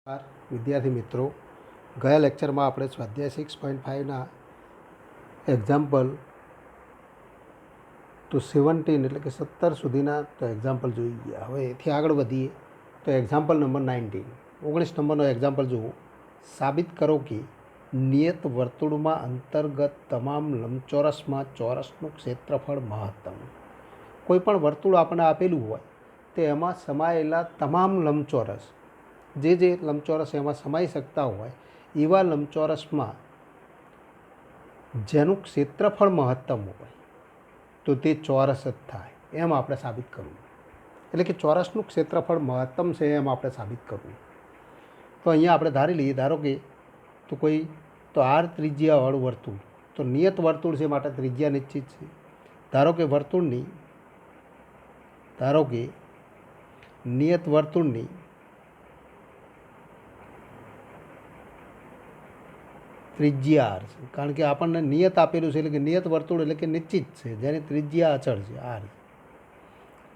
નમસ્કાર વિદ્યાર્થી મિત્રો, ગયા લેક્ચરમાં આપણે સ્વાધ્યાય 6.5ના એક્ઝામ્પલ તો 17 એટલે કે 17 સુધીના તો એક્ઝામ્પલ જોઈ ગયા. હવે એથી આગળ વધીએ તો એક્ઝામ્પલ નંબર 19 નંબરનો એક્ઝામ્પલ જુઓ. સાબિત કરો કે નિયત વર્તુળમાં અંતર્ગત તમામ લંબચોરસમાં ચોરસનું ક્ષેત્રફળ મહત્તમ. કોઈપણ વર્તુળ આપણને આપેલું હોય તો એમાં સમાયેલા તમામ લંબચોરસ જે લંબચોરસ એમાં સમાઈ શકતા હોય એવા લંબચોરસમાં જેનું ક્ષેત્રફળ મહત્તમ હોય તો તે ચોરસ જ થાય એમ આપણે સાબિત કરવું. એટલે કે ચોરસનું ક્ષેત્રફળ મહત્તમ છે એમ આપણે સાબિત કરવું. તો અહીંયા આપણે ધારી લઈએ, ધારો કે તો આર ત્રિજ્યાવાળું વર્તુળ, તો નિયત વર્તુળ છે માટે ત્રિજ્યા નિશ્ચિત છે. ધારો કે નિયત વર્તુળની ત્રિજ્યા આર છે, કારણ કે આપણને નિયત આપેલું છે એટલે કે નિયત વર્તુળ એટલે કે નિશ્ચિત છે, જેની ત્રિજ્યા અચળ છે આર,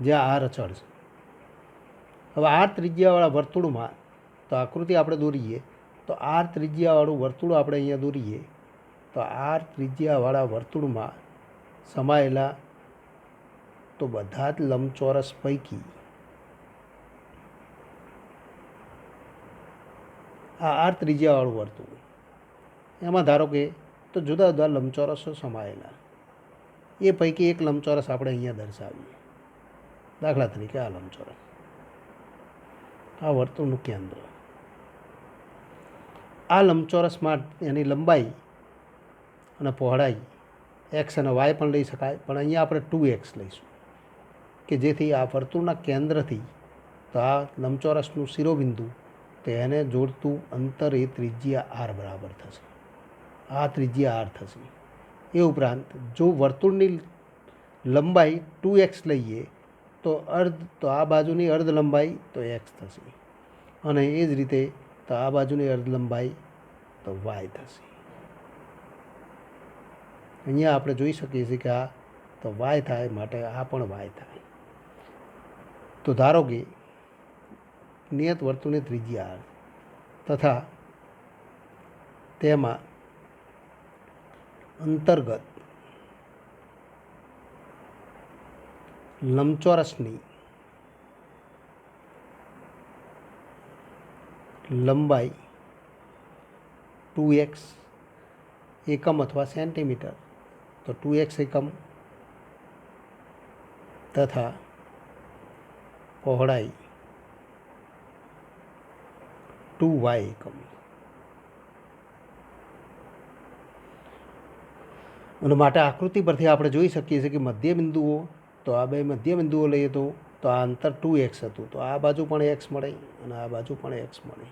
જ્યાં આર અચળ છે. હવે આર ત્રિજ્યાવાળા વર્તુળમાં તો આકૃતિ આપણે દોરીએ તો આર ત્રિજ્યાવાળું વર્તુળ આપણે અહીંયા દોરીએ તો આર ત્રિજ્યાવાળા વર્તુળમાં સમાયેલા તો બધા જ લંબચોરસ પૈકી આ આર ત્રિજ્યાવાળું વર્તુળ, એમાં ધારો કે તો જુદા જુદા લંબચોરસો સમાયેલા, એ પૈકી એક લંબચોરસ આપણે અહીંયા દર્શાવીએ. દાખલા તરીકે આ લંબચોરસ, આ વર્તુળનું કેન્દ્ર. આ લંબચોરસમાં એની લંબાઈ અને પહોળાઈ એક્સ અને વાય પણ લઈ શકાય, પણ અહીંયા આપણે 2x લઈશું કે જેથી આ વર્તુળના કેન્દ્રથી તો આ લંબચોરસનું શિરોબિંદુ તો એને જોડતું અંતર એ ત્રિજ્યા આર બરાબર થશે. આ ત્રિજ્યા આર થશે. એ ઉપરાંત જો વર્તુળની લંબાઈ 2x લઈએ તો આ બાજુની અર્ધ લંબાઈ તો x થશે, અને એ જ રીતે તો આ બાજુની અર્ધ લંબાઈ તો y થશે. અહીંયા આપણે જોઈ શકીએ છીએ કે આ તો y થાય માટે આ પણ y થાય. તો ધારો કે નિયત વર્તુળની ત્રિજ્યા આર તથા તેમાં અંતર્ગત લંબચોરસની લંબાઈ 2x એકમ અથવા સેન્ટીમીટર, તો 2x એકમ તથા પહોળાઈ 2y એકમ. અને માટે આકૃતિ પરથી આપણે જોઈ શકીએ છીએ કે મધ્યબિંદુઓ, તો આ બે મધ્યબિંદુઓ લઈએ તો આ અંતર 2x હતું, તો આ બાજુ પણ x મળે અને આ બાજુ પણ x મળે.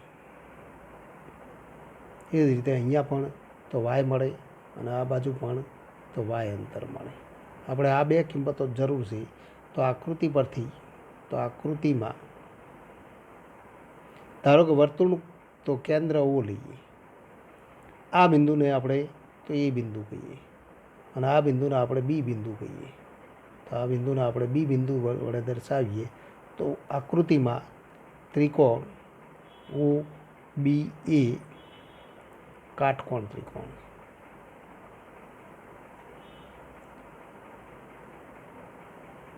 એ જ રીતે અહીંયા પણ તો y મળે અને આ બાજુ પણ તો y અંતર મળે. આપણે આ બે કિંમતો જરૂર છે. તો આકૃતિ પરથી તો આકૃતિમાં ધારો કે વર્તુળનું તો કેન્દ્ર ઓ લઈએ, આ બિંદુને આપણે તો એ બિંદુ કહીએ અને આ બિંદુને આપણે બી બિંદુ કહીએ. તો આ બિંદુને આપણે બી બિંદુ વડે દર્શાવીએ તો આકૃતિમાં ત્રિકોણ ઓ બી એ કાટકોણ ત્રિકોણ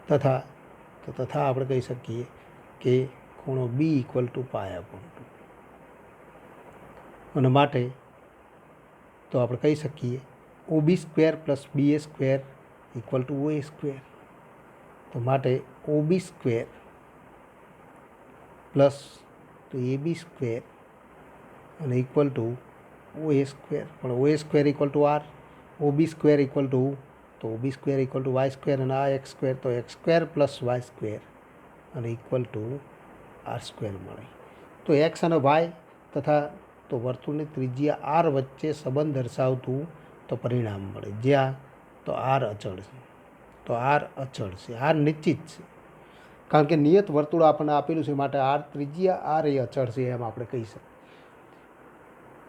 તથા આપણે કહી શકીએ કે ખૂણો બી ઇક્વલ ટુ પાયા / 2. અને માટે તો આપણે કહી શકીએ OB² + BA² equal to OA². તો માટે OB² પ્લસ તો AB² અને ઇક્વલ ટુ OA², પણ OA² equal to R, OB² equal to તો OB² ઇક્વલ ટુ y² અને આ x² તો x² + y² અને ઇક્વલ ટુ r² મળે. તો x અને y તથા તો વર્તુળની ત્રિજ્યા આર વચ્ચે સંબંધ દર્શાવતું તો પરિણામ મળે, જ્યાં તો આર અચળ છે. તો આર અચળ છે, આર નિશ્ચિત છે, કારણ કે નિયત વર્તુળ આપણને આપેલું છે માટે આર ત્રિજ્યા આર એ અચળ છે એમ આપણે કહી શકીએ.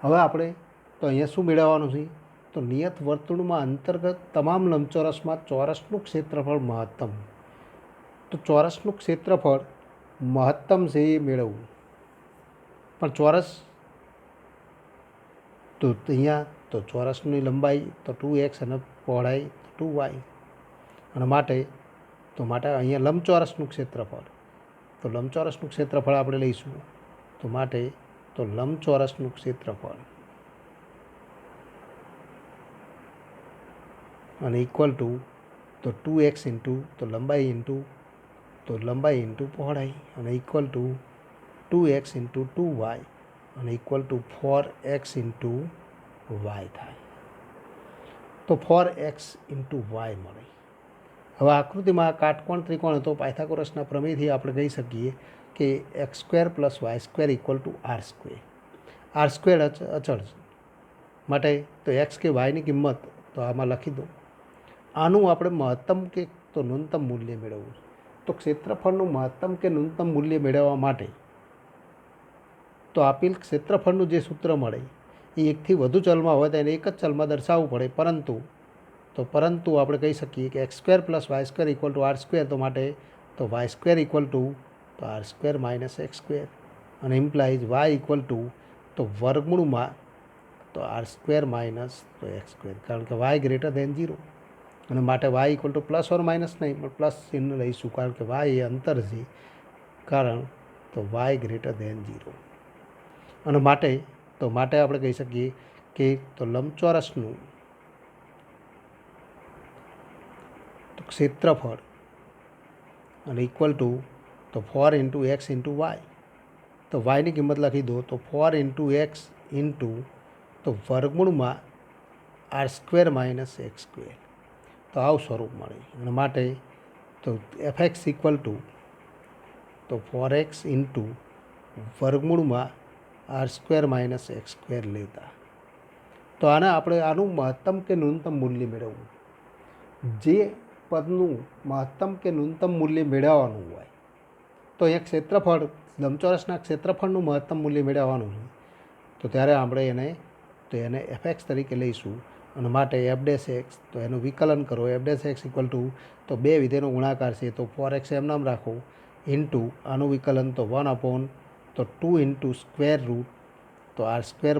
હવે આપણે તો અહીંયા શું મેળવવાનું છે? તો નિયત વર્તુળમાં અંતર્ગત તમામ લંબચોરસમાં ચોરસનું ક્ષેત્રફળ મહત્તમ. તો ચોરસનું ક્ષેત્રફળ મહત્તમ છે એ મેળવવું. પણ ચોરસ તો અહીંયા તો ચોરસની લંબાઈ તો 2x અને પહોળાઈ 2y અને માટે અહીંયા લંબચોરસનું ક્ષેત્રફળ તો લંબચોરસનું ક્ષેત્રફળ આપણે લઈશું તો લંબચોરસનું ક્ષેત્રફળ અને ઇક્વલ ટુ તો 2x ઇન્ટુ તો લંબાઈ ઇન્ટુ પહોળાઈ અને equal two 2x into 2y અને equal two 4x into Y થાય. તો 4x ઇન્ટુ વાય મળે. હવે આકૃતિમાં કાટકોણ ત્રિકોણ હતો પાયથાગોરસના પ્રમેયથી આપણે કહી શકીએ કે x² plus y² equal to r². અચળ માટે તો x કે વાયની કિંમત તો આમાં લખી દો. આનું આપણે મહત્તમ કે તો ન્યૂનતમ મૂલ્ય મેળવવું. તો ક્ષેત્રફળનું મહત્તમ કે ન્યૂનતમ મૂલ્ય મેળવવા માટે તો આપેલ ક્ષેત્રફળનું જે સૂત્ર મળે એ એકથી વધુ ચલમાં હોય તો એને એક જ ચલમાં દર્શાવવું પડે, પરંતુ આપણે કહી શકીએ કે x² plus y² equal to r². તો માટે તો y² ઇક્વલ ટુ તો r² માઇનસ x² અને ઇમ્પ્લાઇઝ y ઇક્વલ ટુ તો વર્ગમૂળમાં તો r² માઇનસ તો x², કારણ કે y ગ્રેટર ધેન 0 અને માટે y equal to plus or minus નહીં પણ પ્લસ ચિહ્ન લઈશું, કારણ કે y એ અંતર છે, કારણ તો y ગ્રેટર ધેન 0 અને માટે આપણે કહી શકીએ કે તો લંબચોરસનું તો ક્ષેત્રફળ અને ઇક્વલ ટુ તો 4 ઇન્ટુ એક્સ ઇન્ટુ વાય. તો વાયની કિંમત લખી દો તો 4 ઇન્ટુ એક્સ ઇન્ટુ તો વર્ગમૂળમાં r² માઇનસ x². તો આવું સ્વરૂપ મળે અને માટે તો fx ઇક્વલ ટુ તો 4x ઇન્ટુ વર્ગમૂળમાં r² માઇનસ x² લેતા. તો આનું મહત્તમ કે ન્યૂનતમ મૂલ્ય મેળવવું. જે પદનું મહત્તમ કે ન્યૂનતમ મૂલ્ય મેળવવાનું હોય તો અહીંયા ક્ષેત્રફળ લંબચોરસના ક્ષેત્રફળનું મહત્તમ મૂલ્ય મેળવવાનું છે, તો ત્યારે આપણે એને fx તરીકે લઈશું અને માટે f' તો એનું વિકલન કરો. f' ઇક્વલ ટુ તો બે વિધેયનો ગુણાકાર છે તો 4x એમ નામ રાખો ઇન્ટુ આનું વિકલન તો 1 અપોન તો 2 ઇન્ટુ સ્ક્વેર રૂટ તો r²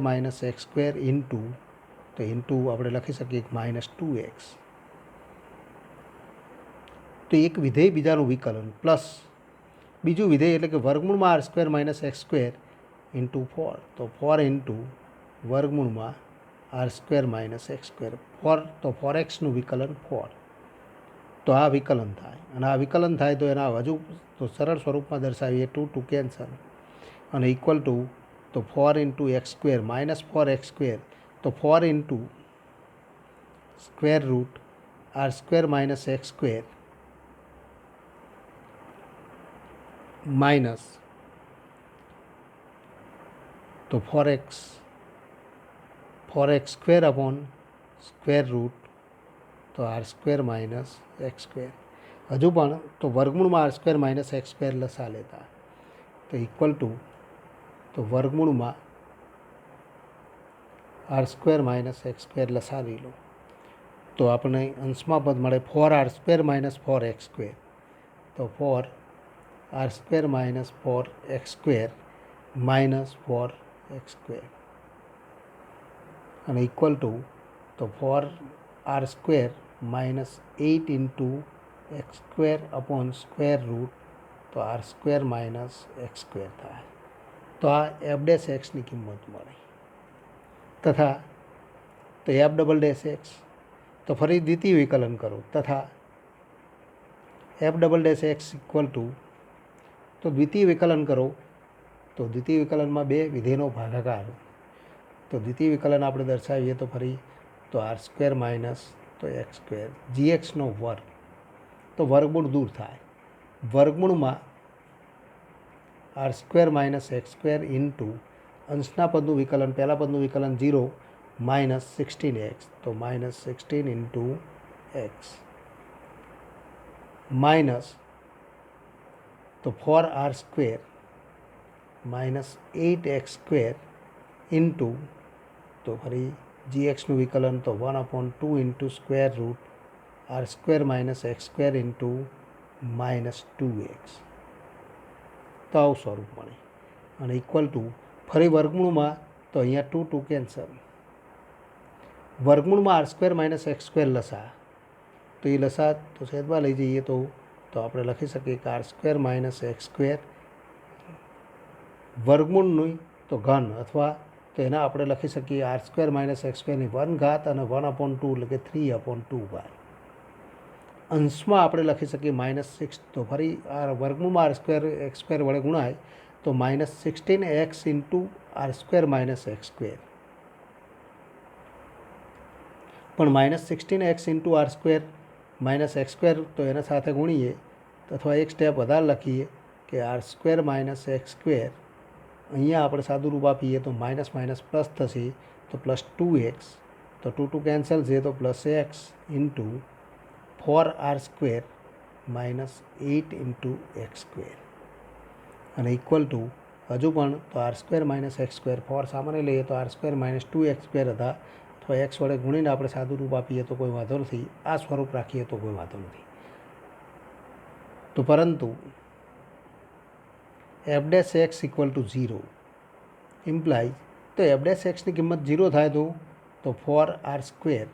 માઇનસ x² ઇન્ટુ આપણે લખી શકીએ માઇનસ 2x. તો એક વિધેય બીજાનું વિકલન પ્લસ બીજું વિધેય એટલે કે વર્ગમૂળમાં r² માઇનસ x² ઇન્ટુ 4 તો 4 ઇન્ટુ વર્ગમૂળમાં r² માઇનસ x². તો 4xનું વિકલન 4. તો આ વિકલન થાય અને આ વિકલન થાય તો એના હજુ તો સરળ સ્વરૂપમાં દર્શાવીએ 2 કેન્સલ અને ઇક્વલ ટુ તો 4 ઇન્ટુ x² માઇનસ 4x². તો 4 into square root r² minus x² minus તો 4x² અપોન સ્ક્વેર રૂટ તો r² માઇનસ x². હજુ પણ તો વર્ગમૂળમાં r² માઇનસ x² લસા લેતા તો ઇક્વલ ટુ તો વર્ગમૂળમાં r² માઇનસ x² લસાવી લો તો આપણે અંશમાં પદ મળે 4r² માઇનસ 4x². તો 4r² minus 4x² minus 4x² અને ઇક્વલ ટુ તો 4r² minus 8 into x² upon square root તો r² માઇનસ x² થાય. તો આ f'(x) કિંમત મળે તથા તો f'(x) તો ફરી દ્વિતીય વિકલન કરો તથા f'(x) ઇક્વલ ટુ તો દ્વિતીય વિકલન કરો તો દ્વિતીય વિકલનમાં બે વિધેયનો ભાગાકાર. તો દ્વિતીય વિકલન આપણે દર્શાવીએ તો ફરી તો r² માઇનસ તો x². gxનો વર્ગ તો વર્ગમૂળ દૂર થાય. વર્ગમૂળમાં r² માઇનસ x² ઇન્ટુ અંશના પદનું વિકલન પહેલા પદનું વિકલન 0 માઇનસ 16x તો માઇનસ 16 ઇન્ટુ x માઇનસ તો 4r² માઇનસ 8x² ઇન્ટુ તો ફરી gxનું વિકલન તો 1/2 into square root r² minus x² into minus 2x. તો આવું સ્વરૂપ મળે અને ઇક્વલ ટુ ફરી વર્ગમૂળમાં તો અહીંયા 2 2 કેન્સલ. વર્ગમૂળમાં r² - x² લસા, તો એ લસા તો છેદમાં લઈ જઈએ તો આપણે લખી શકીએ કે r² - x². વર્ગમૂળનું તો ઘન અથવા તો એના આપણે લખી શકીએ r² - x²ની 1 ઘાત અને 1/2 એટલે કે 3/2. અંશમાં આપણે લખી શકીએ -6, તો ફરી આ વર્ગમૂળમાં r² x² વડે ગુણાય તો -16x × r² - x². પણ -16x × r² - x² તો એના સાથે ગુણીએ અથવા એક સ્ટેપ વધારે લખીએ કે r² - x². અહીંયા આપણે સાદું રૂપ આપીએ તો માઇનસ માઇનસ પ્લસ થશે, તો +2x, તો 2 2 કેન્સલ છે, તો +x × 4r² - 8 × x². અને ઇક્વલ ટુ હજુ પણ તો r² - x², 4 સામાન્ય લઈએ તો r² - 2x² હતા, અથવા x વડે ગુણીને આપણે સાદું રૂપ આપીએ તો કોઈ વાંધો નથી, આ સ્વરૂપ રાખીએ તો કોઈ વાંધો નથી. તો પરંતુ f' = 0 ઇમ્પ્લાઇઝ, તો f' ની કિંમત 0 થાય તો 4r² -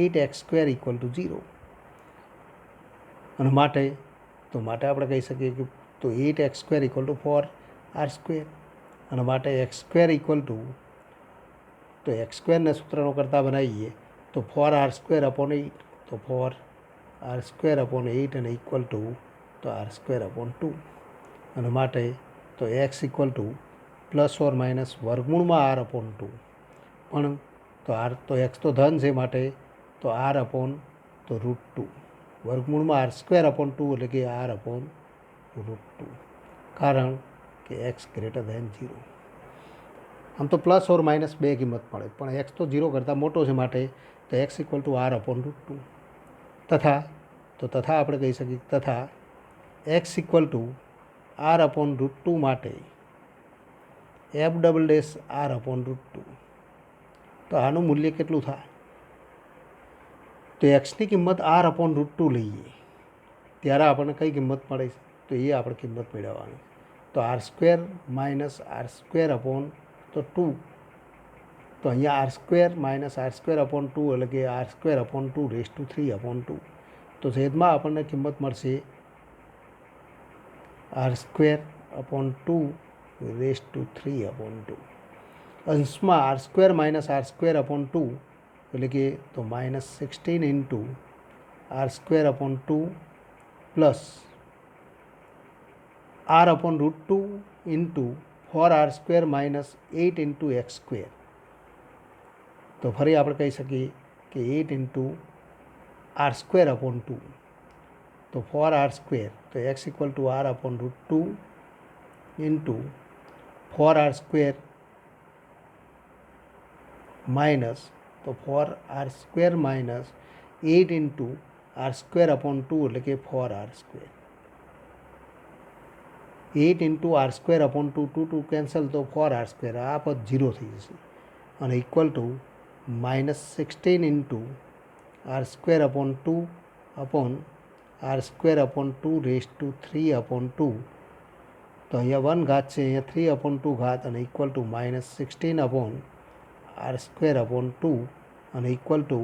8x² = 0. અને માટે આપણે કહી શકીએ કે તો 8x² = 4r². અને માટે x² તો x² ને સૂત્રનો કરતા બનાવીએ તો 4r²/8, તો 4r²/8 અને ઇક્વલ ટુ તો r²/2. અને માટે તો x ± વર્ગમૂળમાં r/2. પણ તો x તો ધન છે, માટે તો r/√2, વર્ગમૂળમાં r²/2 એટલે કે r/√2, કારણ કે x > 0. આમ તો ±2 કિંમત મળે, પણ x તો 0 કરતાં મોટો છે, માટે તો x = r/√2. તથા આપણે કહી શકીએ તથા x = r/√2 માટે f" r/√2. તો આનું મૂલ્ય કેટલું થાય? તો x ની કિંમત r/√2 લઈએ ત્યારે આપણને કઈ કિંમત મળે છે? તો એ આપણે કિંમત મેળવવાની. તો r² - r²/2, તો અહીંયા r² - r²/2 એટલે કે r²/2 3/2. તો છેદમાં આપણને કિંમત મળશે r²/2 3/2. અંશમાં r² - r²/2 એટલે કે તો -16 × r²/2 plus r/√2 × 4r² - 8 × x². તો ફરી આપણે કહી શકીએ કે 8 × r²/2, તો 4r², તો x = r/√2 × 4r² માઇનસ તો 4r² - 8 × r²/2 એટલે કે 4r². 8 × r²/2, 2 2 કેન્સલ, તો 4r², આ પદ 0 થઈ જશે. અને ઇક્વલ ટુ -16 × r²/2 r²/2 3/2. તો અહીંયા 1 ઘાત છે, અહીંયા 3/2 ઘાત, અને ઇક્વલ ટુ -16 / r²/2 અને ઇક્વલ ટુ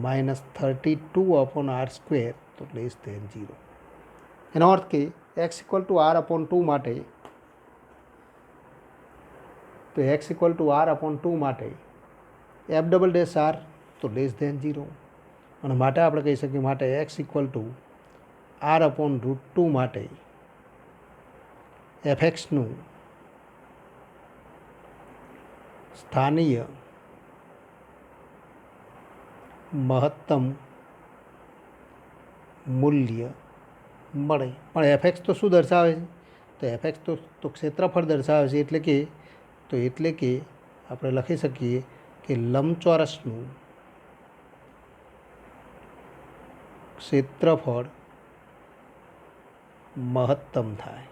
-32 / r², તો <0. એનો અર્થ કે x = r/2 માટે, તો x = r/2 માટે f" તો <0. અને માટે આપણે કહી શકીએ માટે x = r/√2 માટે fxનું સ્થાનીય મહત્તમ મૂલ્ય મળે. પણ fx તો શું દર્શાવે છે? તો fx તો ક્ષેત્રફળ દર્શાવે છે, એટલે કે આપણે લખી શકીએ કે લંબચોરસનું ક્ષેત્રફળ મહત્તમ થાય.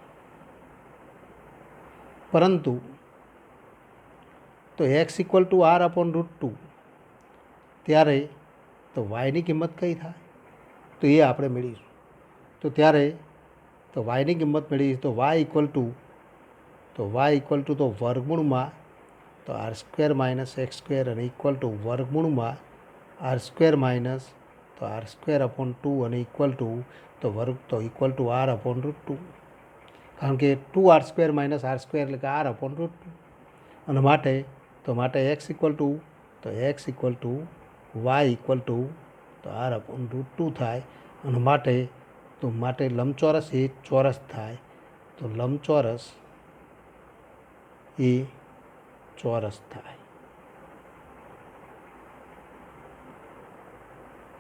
પરંતુ તો x = r/√2 ત્યારે તો y ની કિંમત કઈ થાય? તો એ આપણે મેળવીશું. તો ત્યારે તો y ની કિંમત મેળવીશું. તો y તો વાય ઇક્વલ ટુ તો વર્ગમૂળમાં તો r square minus x square અને ઇક્વલ ટુ વર્ગમૂળમાં આર સ્ક્વેર માઇનસ તો આર સ્ક્વેર અપોન 2 અને ઇક્વલ ટુ તો વર્ગ તો equal to r upon root 2, કારણ કે 2r square minus R square એટલે કે આર અપોન રૂટ 2 અને માટે એક્સ ઇક્વલ ટુ તો x equal to y equal to તો આર અપોન રૂટ 2 થાય અને માટે લંબચોરસ એ ચોરસ થાય તો લંબચોરસ એ ચોરસ થાય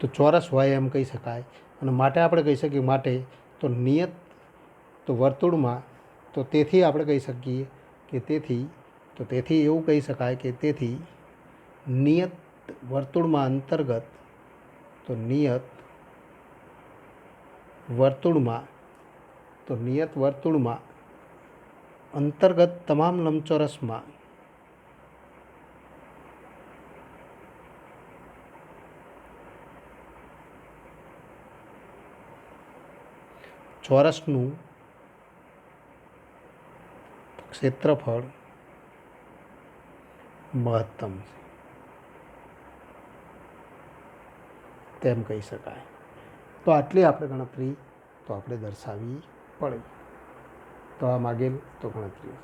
તો ચોરસ હોય એમ કહી શકાય અને માટે આપણે કહી શકીએ માટે તો નિયત તો વર્તુળમાં તો તેથી આપણે કહી શકીએ કે તેથી એવું કહી શકાય કે તેથી નિયત વર્તુળમાં અંતર્ગત તો નિયત વર્તુળમાં અંતર્ગત તમામ લંબચોરસમાં ચોરસનું ક્ષેત્રફળ મહત્તમ છે તેમ કહી શકાય. તો આટલી આપણે ગણતરી તો આપણે દર્શાવવી પડે. તો આ માગેલ તો ગણતરી.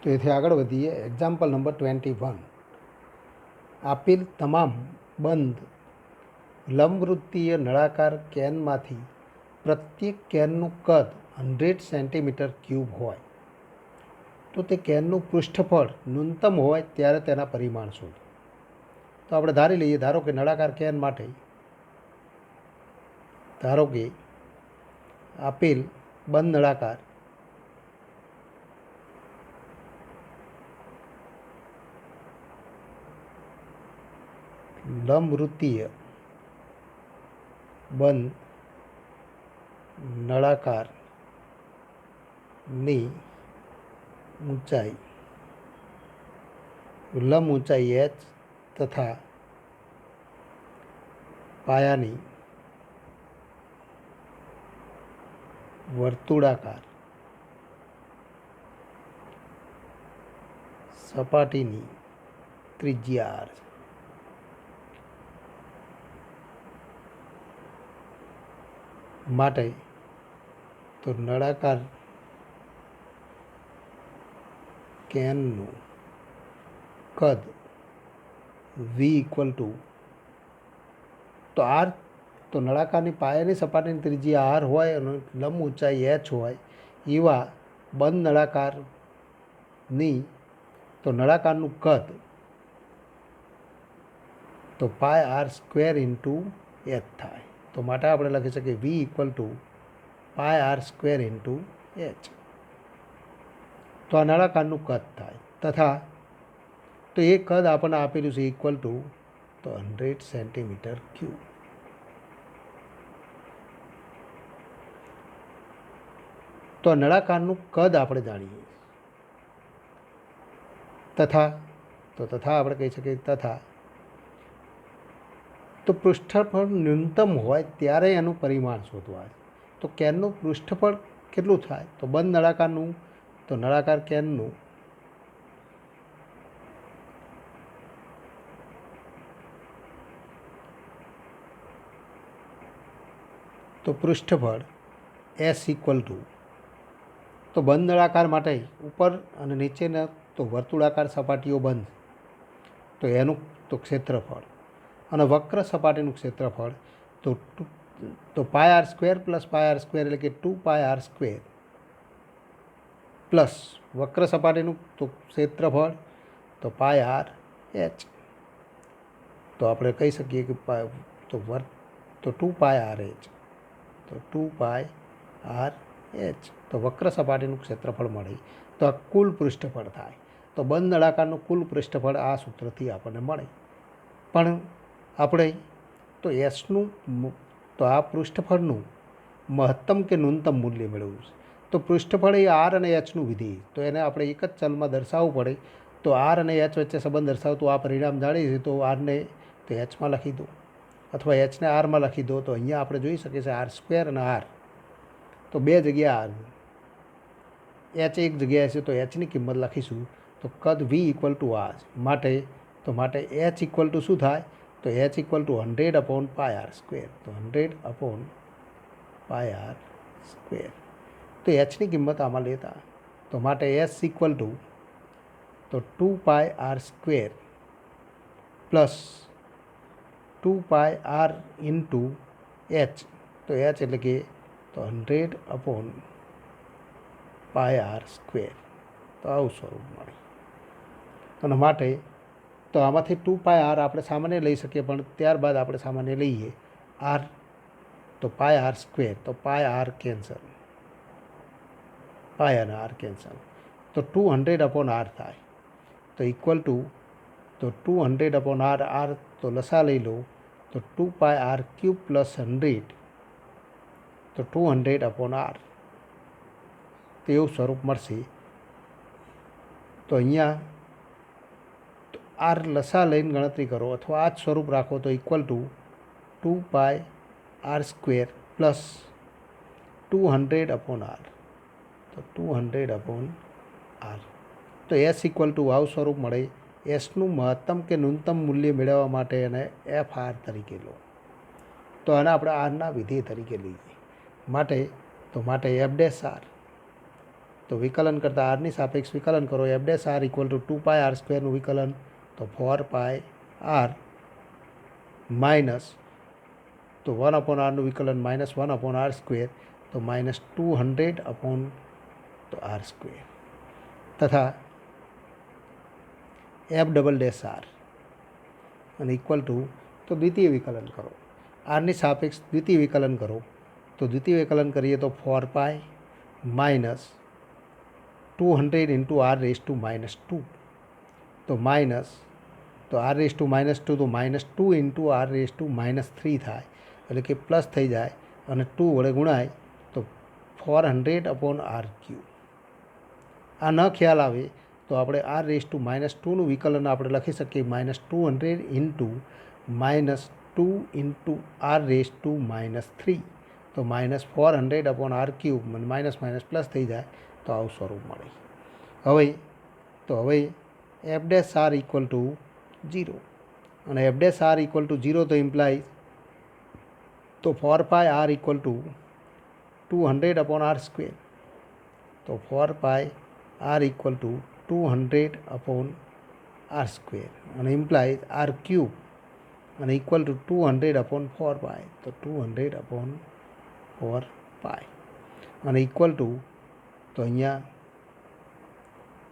તો એથી આગળ વધીએ. Example number 21. આપેલ તમામ બંધ લંબવૃત્તીય નળાકાર કેનમાંથી પ્રત્યેક કેનનું કદ 100 સેન્ટીમીટર ક્યુબ હોય તો તે કેનનું પૃષ્ઠફળ ન્યૂનતમ હોય ત્યારે તેના પરિમાણ શોધો. તો આપણે ધારી લઈએ, ધારો કે નળાકાર કેન માટે આપેલ બંધ નળાકાર લંબવૃત્તીય બંધ નળાકારની લંબ ઊંચાઈ h તથા પાયાની વર્તુળાકાર સપાટીની ત્રિજ્યા r માટે તો નળાકાર કેનનું કદ v ઇક્વલ ટુ તો r તો નળાકારની પાયાની સપાટીની ત્રિજ્યા r હોય અને લંબ ઊંચાઈ h હોય એવા બંધ નળાકારનું કદ તો pi r square into h થાય. તો માટે આપણે લખી શકીએ v equal to pi r square into h. તો આ નળાકારનું કદ થાય તથા તો એ કદ આપણને આપેલું છે ઇક્વલ ટુ તો 100 સેન્ટીમીટર ક્યુબ. તો નળાકારનું કદ આપણે જાણીએ તથા આપણે કહી શકીએ તો પૃષ્ઠફળ ન્યૂનતમ હોય ત્યારે એનું પરિમાણ શોધવા. તો કેનનું પૃષ્ઠફળ કેટલું થાય તો બંધ નળાકારનું તો નળાકાર કેનનું તો પૃષ્ઠફળ s ઇક્વલ ટુ તો બંધ નળાકાર માટે ઉપર અને નીચેના તો વર્તુળાકાર સપાટીઓ બંધ તો એનું તો ક્ષેત્રફળ અને વક્ર સપાટીનું ક્ષેત્રફળ તો પાય r સ્ક્વેર પ્લસ પાય r સ્ક્વેર એટલે કે 2 પાય r સ્ક્વેર પ્લસ વક્ર સપાટીનું તો ક્ષેત્રફળ તો પાય r h. તો આપણે કહી શકીએ કે તો 2 પાય r h તો 2 પાય r h તો વક્ર સપાટીનું ક્ષેત્રફળ મળે તો આ કુલ પૃષ્ઠફળ થાય. તો બંધ નળાકારનું કુલ પૃષ્ઠફળ આ સૂત્રથી આપણને મળે. પણ આપણે તો એસનું તો આ પૃષ્ઠફળનું મહત્તમ કે ન્યૂનતમ મૂલ્ય મેળવવું છે. તો પૃષ્ઠફળ એ આર અને એચનું વિધેય તો એને આપણે એક જ ચલમાં દર્શાવવું પડે. તો આર અને એચ વચ્ચે સંબંધ દર્શાવતું આ પરિણામ જાણીએ તો આરને તો એચમાં લખી દો અથવા એચને આરમાં લખી દો. તો અહીંયા આપણે જોઈ શકીએ છીએ આર સ્ક્વેર અને આર તો બે જગ્યા આર એચ એક જગ્યાએ છે તો એચની કિંમત લખીશું તો કદ વી ઇક્વલ ટુ આર માટે એચ ઇક્વલ ટુ શું થાય તો એચ ઇક્વલ ટુ 100/πr². તો 100/πr². તો એચની કિંમત આમાં લેતા તો માટે એચ ઇક્વલ ટુ તો 2πr² plus 2πr into H. તો એચ એટલે કે તો 100/πr². તો આવું સ્વરૂપ મળે. અને માટે તો આમાંથી 2πr આપણે સામાન્ય લઈ શકીએ, પણ ત્યારબાદ આપણે સામાન્ય લઈએ આર તો πr². તો πr કેન્સલ, પાય અને આર કેન્સલ. તો 200/r થાય તો ઇક્વલ ટુ તો 200/r. આર તો લસા લઈ લો તો 2πr³ પ્લસ 100 તો 200/r. તો એવું સ્વરૂપ મળશે. તો અહીંયા આર લસા લઈને ગણતરી કરો અથવા આ જ સ્વરૂપ રાખો તો equal two 2πr² plus 200/r. તો 200/r. તો એસ ઇક્વલ ટુ આવું સ્વરૂપ મળે. એસનું મહત્તમ કે ન્યૂનતમ મૂલ્ય મેળવવા માટે એને એફ આર તરીકે લો. તો આને આપણે આરના વિધેય તરીકે લઈએ. માટે એફ ડેશ આર તો વિકલન કરતાં આરની સાપેક્ષ વિકલન કરો. F dash R equal to 2πr²નું વિકલન તો 4πr માઇનસ તો 1/rનું વિકલન -1/r². તો -200/r². તથા એફ ડબલ ડેશ આર અને ઇક્વલ ટુ તો દ્વિતીય વિકલન કરો. આરની સાપેક્ષ દ્વિતીય વિકલન કરો તો દ્વિતીય વિકલન કરીએ તો 4π માઇનસ 200 ઇન્ટુ r⁻². તો માઇનસ તો r⁻² તો -2 ઇન્ટુ r⁻³ થાય એટલે કે પ્લસ થઈ જાય અને 2 વડે ગુણાય તો 400/r³. આ ન ખ્યાલ આવે તો આપણે r⁻²નું વિકલન આપણે લખી શકીએ -200 ઇન્ટુ -2 ઇન્ટુ r⁻³ તો -400/r³ માઇનસ પ્લસ થઈ જાય તો આવું સ્વરૂપ મળે. હવે f dash R equal to 0 અને f dash R equal to 0 તો ઇમ્પ્લાઇઝ તો 4πr ઇક્વલ ટુ 200/r². તો 4πr ઇક્વલ ટુ 200/r² અને ઇમ્પ્લાઇઝ r³ અને ઇક્વલ ટુ 200/4π. તો 200/4π અને ઇક્વલ ટુ તો અહીંયા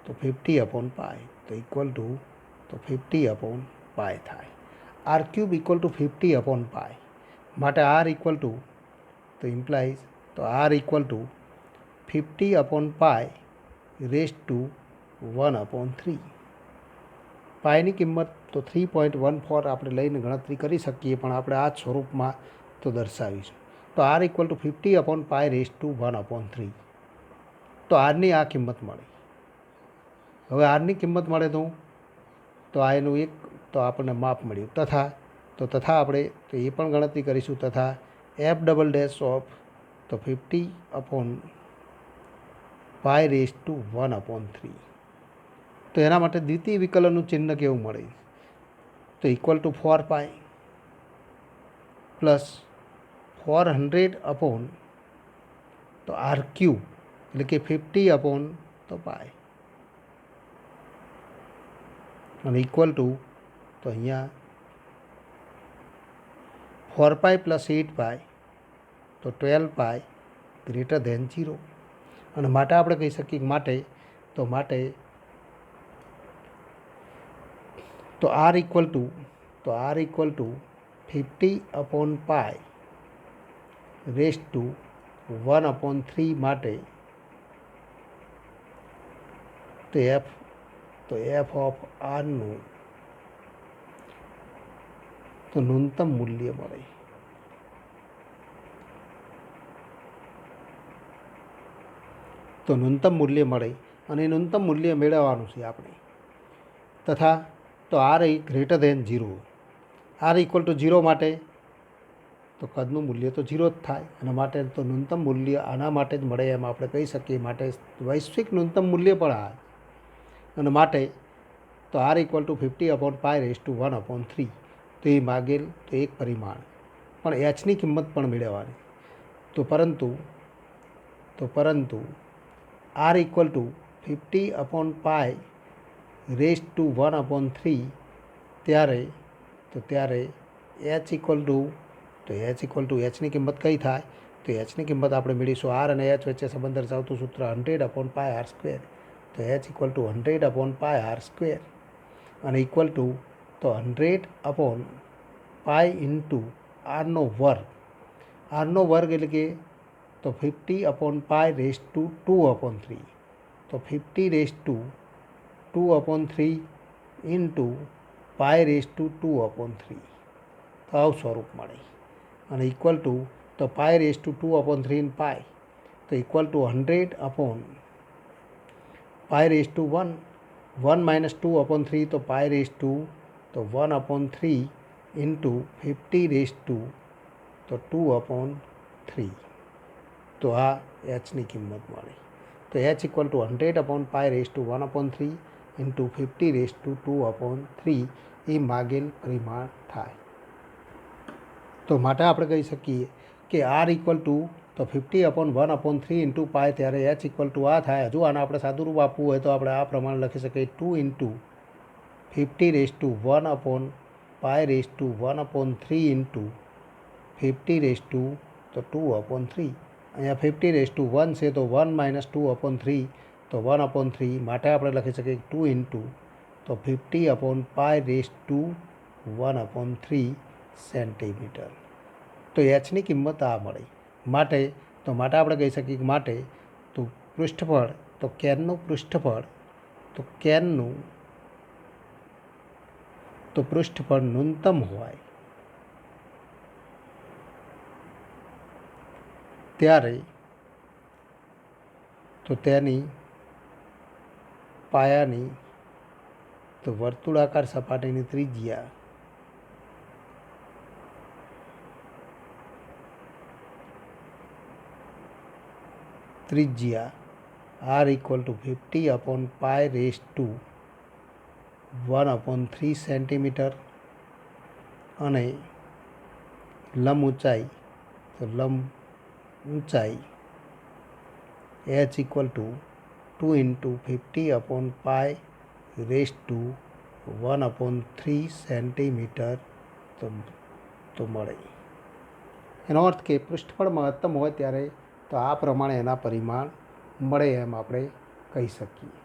તો 50/π. તો ઇક્વલ ટુ તો 50/π થાય. r³ ઇક્વલ ટુ 50/π માટે r ઇક્વલ ટુ તો ઇમ્પ્લાઇઝ તો r ઇક્વલ ટુ 50/π⁻⁻⁴. પાયની કિંમત તો 3.14 આપણે લઈને ગણતરી કરી શકીએ, પણ આપણે આ જ સ્વરૂપમાં તો દર્શાવીશું. તો r ઇક્વલ ટુ 50/π⁻⁴. તો આરની આ કિંમત મળે. હવે આરની કિંમત મળે તો આ એનું એક તો આપણને માપ મળ્યું. તથા આપણે તો એ પણ ગણતરી કરીશું. તથા એફ ડબલ ડેશ ઓફ તો 50/π⁻⁴. તો એના માટે દ્વિતીય વિકલનનું ચિહ્ન કેવું મળે તો ઇક્વલ ટુ 4π પ્લસ 400/ તો r³ એટલે કે 50/π અને ઇક્વલ ટુ તો અહીંયા 4π પ્લસ 8π તો 12π > 0. અને માટે આપણે કહી શકીએ માટે તો r ઇક્વલ ટુ 50/π⁻⁴ માટે તો એફ ઓફ આરનું તો ન્યૂનતમ મૂલ્ય મળે. અને ન્યૂનતમ મૂલ્ય મેળવવાનું છે આપણે. તથા તો r > 0. r ઇક્વલ ટુ 0 માટે તો કદનું મૂલ્ય તો 0 જ થાય. એના માટે તો ન્યૂનતમ મૂલ્ય આના માટે જ મળે એમ આપણે કહી શકીએ. માટે વૈશ્વિક ન્યૂનતમ મૂલ્ય પણ આ. અને માટે તો r ઇક્વલ ટુ 50/π⁻1/3. તો એ માગેલ તો એક પરિમાણ પણ એચની કિંમત પણ મેળવવાની. તો પરંતુ r ઇક્વલ ટુ 50/π⁻1/3 ત્યારે h ઇક્વલ ટુ એચની કિંમત કઈ થાય? તો એચની કિંમત આપણે મેળવીશું r અને h વચ્ચે સંબંધ દર્શાવતું સૂત્ર 100/πr². તો h ઇક્વલ ટુ 100/πr². અને ઇક્વલ ટુ તો 100/π ઇન્ટુ આરનો વર્ગ. આરનો વર્ગ એટલે કે તો 50/π⁻2/3. તો 50/2/3 ઇન્ટુ π/2/3. તો આવું સ્વરૂપ મળે. અને ઇક્વલ ટુ તો π/2/3 ઇન પાય તો ઇક્વલ ટુ 100/π/1 1 - 2/3 તો π/1/3 ઇન્ટુ 50/2/3. તો આ એચની કિંમત મળે. તો h ઇક્વલ ટુ 100/π/1/3 ઇન્ટુ 50/2/3 એ માગેલ પરિમાણ થાય. તો માટે આપણે કહી શકીએ કે r ઇક્વલ ટુ તો 50/1/3 ઇન્ટુ પાય ત્યારે h ઇક્વલ ટુ આ થાય. હજુ આને આપણે સાદુરૂપ આપવું હોય તો આપણે આ પ્રમાણે લખી શકીએ 2 ઇન્ટુ 50/1/π/1/3 ઇન્ટુ 50/2/3. અહીંયા 50/1 છે તો 1 - 2/3 તો 1/3 માટે આપણે લખી શકીએ 2 ઇન્ટુ તો 50/π/1/3 સેન્ટીમીટર. તો એચની કિંમત આ મળી. માટે આપણે કહી શકીએ કે માટે તો પૃષ્ઠફળ તો કેનનું પૃષ્ઠફળ ન્યૂનતમ હોય ત્યારે તો તેની પાયાની તો વર્તુળાકાર સપાટીની ત્રિજ્યા r ઇક્વલ ટુ 50/π/1/3 સેન્ટીમીટર અને લંબ ઊંચાઈ h equal to 2 into 50/π/1/3 centimetre તો મળે. એનો અર્થ કે પૃષ્ઠફળ મહત્તમ હોય ત્યારે તો આ પ્રમાણે એના પરિમાણ મળે એમ આપણે કહી શકીએ.